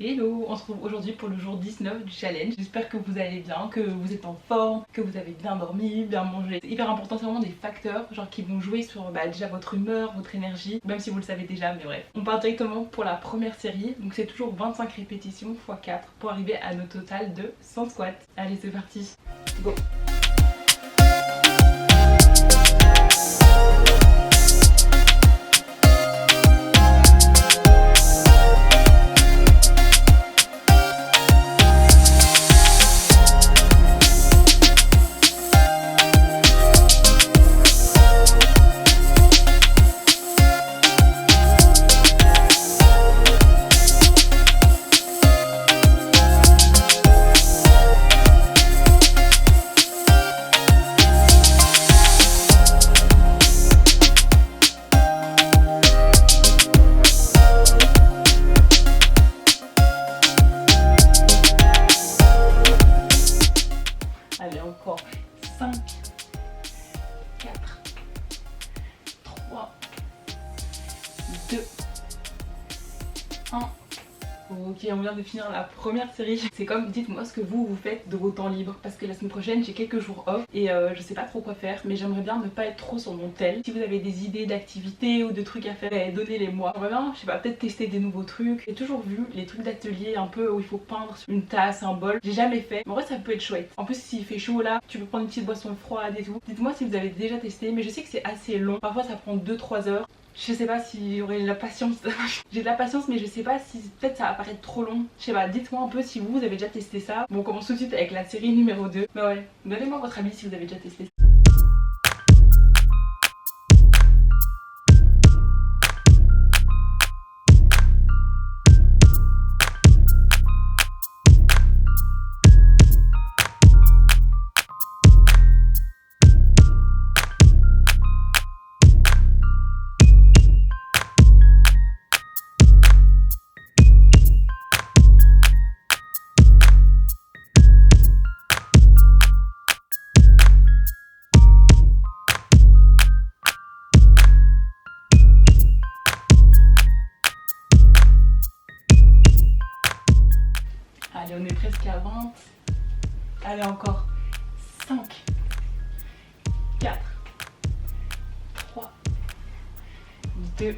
Hello, on se retrouve aujourd'hui pour le jour 19 du challenge. J'espère que vous allez bien, que vous êtes en forme, que vous avez bien dormi, bien mangé. C'est hyper important, c'est vraiment des facteurs genre qui vont jouer sur déjà votre humeur, votre énergie, même si vous le savez déjà, mais bref. On part directement pour la première série, donc c'est toujours 25 répétitions x 4 pour arriver à notre total de 100 squats. Allez, c'est parti, go! Allez, encore 5, 4, 3, 2, 1. Ok, on vient de finir la première série. C'est comme, dites-moi ce que vous faites de vos temps libres, parce que la semaine prochaine j'ai quelques jours off et je sais pas trop quoi faire, mais j'aimerais bien ne pas être trop sur mon tel. Si vous avez des idées d'activités ou de trucs à faire, donnez-les-moi. J'aimerais bien, je sais pas, peut-être tester des nouveaux trucs. J'ai toujours vu les trucs d'atelier un peu où il faut peindre sur une tasse, un bol. J'ai jamais fait, mais en vrai ça peut être chouette. En plus s'il fait chaud là, tu peux prendre une petite boisson froide et tout. Dites-moi si vous avez déjà testé, mais je sais que c'est assez long. Parfois ça prend 2-3 heures. Je sais pas si j'aurai la patience. J'ai de la patience, mais je sais pas si peut-être ça va paraître trop long. Je sais pas, dites-moi un peu si vous avez déjà testé ça. Bon, on commence tout de suite avec la série numéro 2. Bah ouais, donnez-moi votre avis si vous avez déjà testé ça. Allez, on est presque à 20. Allez, encore 5, 4, 3, 2,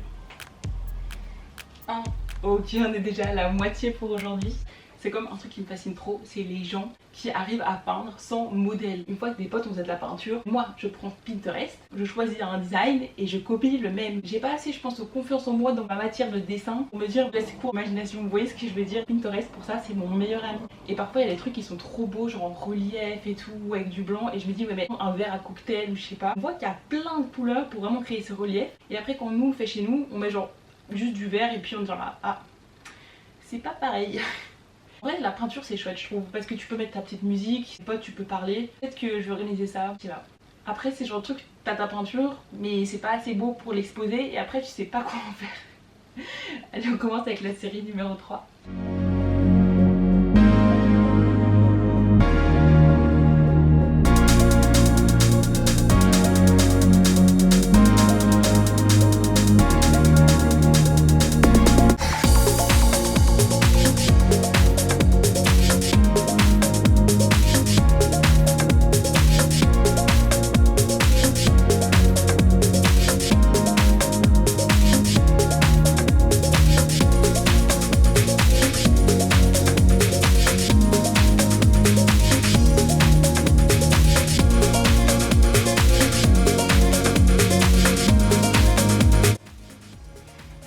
1. Ok, on est déjà à la moitié pour aujourd'hui. C'est comme un truc qui me fascine trop, c'est les gens qui arrivent à peindre sans modèle. Une fois que des potes ont fait de la peinture, moi je prends Pinterest, je choisis un design et je copie le même. J'ai pas assez, je pense, de confiance en moi dans ma matière de dessin pour me dire laisse cours imagination. Vous voyez ce que je veux dire? Pinterest pour ça c'est mon meilleur ami. Et parfois il y a des trucs qui sont trop beaux, genre en relief et tout, avec du blanc, et je me dis ouais mais un verre à cocktail ou je sais pas. On voit qu'il y a plein de couleurs pour vraiment créer ce relief. Et après quand nous on le fait chez nous, on met genre juste du vert et puis on dira ah c'est pas pareil. En vrai la peinture c'est chouette je trouve, parce que tu peux mettre ta petite musique, tes potes tu peux parler. Peut-être que je vais organiser ça, je sais pas. Après c'est genre le truc, t'as ta peinture mais c'est pas assez beau pour l'exposer et après tu sais pas quoi en faire. Allez, on commence avec la série numéro 3.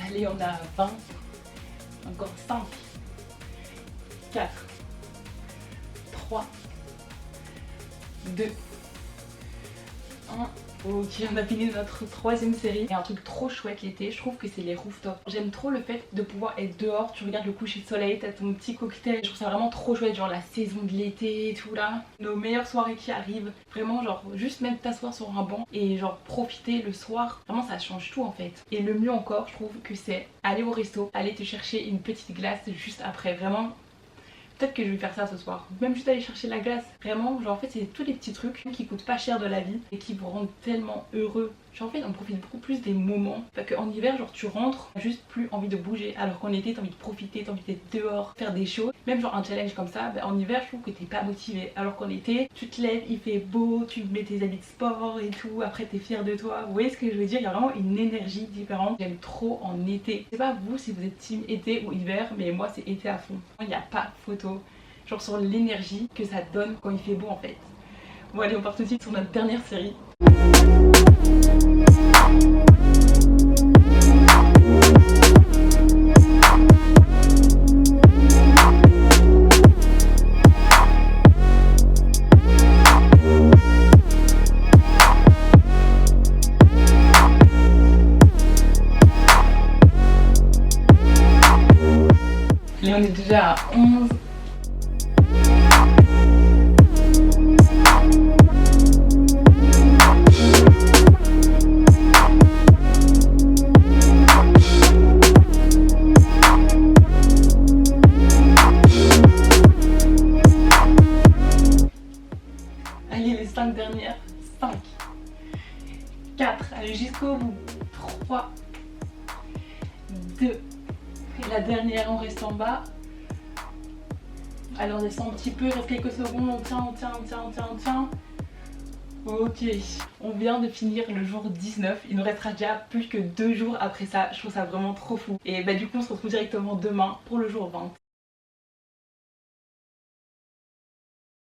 Allez, on a 20, encore 5, 4, 3, 2, 1. Ok, on a fini notre troisième série. Et un truc trop chouette l'été, je trouve que c'est les rooftops. J'aime trop le fait de pouvoir être dehors, tu regardes le coucher de soleil, t'as ton petit cocktail. Je trouve ça vraiment trop chouette, genre la saison de l'été et tout là. Nos meilleures soirées qui arrivent. Vraiment genre juste même t'asseoir sur un banc et genre profiter le soir. Vraiment ça change tout en fait. Et le mieux encore, je trouve que c'est aller au resto, aller te chercher une petite glace juste après. Vraiment Peut-être que je vais faire ça ce soir. Même juste aller chercher la glace. Vraiment, genre en fait c'est tous les petits trucs qui coûtent pas cher de la vie et qui vous rendent tellement heureux. Genre en fait on profite beaucoup plus des moments. Parce qu'en hiver genre tu rentres, t'as juste plus envie de bouger. Alors qu'en été t'as envie de profiter, t'as envie d'être dehors, faire des choses. Même genre un challenge comme ça, bah, en hiver je trouve que t'es pas motivé. Alors qu'en été tu te lèves, il fait beau, tu mets tes habits de sport et tout. Après t'es fier de toi. Vous voyez ce que je veux dire? Il y a vraiment une énergie différente. J'aime trop en été. Je sais pas vous si vous êtes team été ou hiver, mais moi c'est été à fond. Il n'y a pas photo. Genre sur l'énergie que ça donne quand il fait beau en fait. Bon allez on part tout de suite sur notre dernière série. Et on est déjà à 11. Allez, les 5 dernières. 5, 4, allez jusqu'au bout. 3, 2, et la dernière, on reste en bas. Allez, on descend un petit peu, il reste quelques secondes, on tient, on tient, on tient, on tient, on tient. Ok, on vient de finir le jour 19, il nous restera déjà plus que 2 jours après ça, je trouve ça vraiment trop fou. Et bah du coup on se retrouve directement demain pour le jour 20.